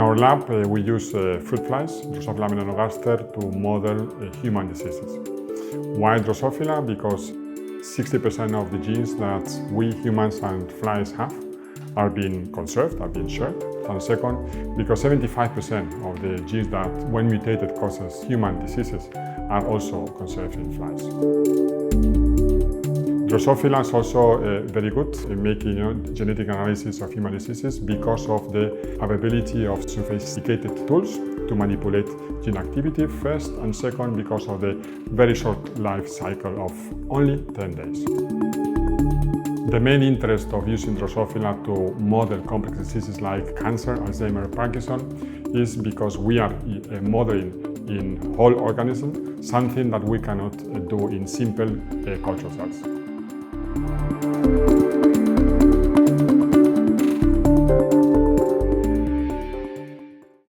our lab, we use fruit flies, Drosophila melanogaster, to model human diseases. Why Drosophila? Because 60% of the genes that we humans and flies have are being conserved, are being shared. And second, because 75% of the genes that, when mutated, causes human diseases are also conserved in flies. Drosophila is also very good in making genetic analysis of human diseases because of the availability of sophisticated tools to manipulate gene activity first, and second because of the very short life cycle of only 10 days. The main interest of using Drosophila to model complex diseases like cancer, Alzheimer, Parkinson is because we are modeling in whole organism, something that we cannot do in simple culture cells.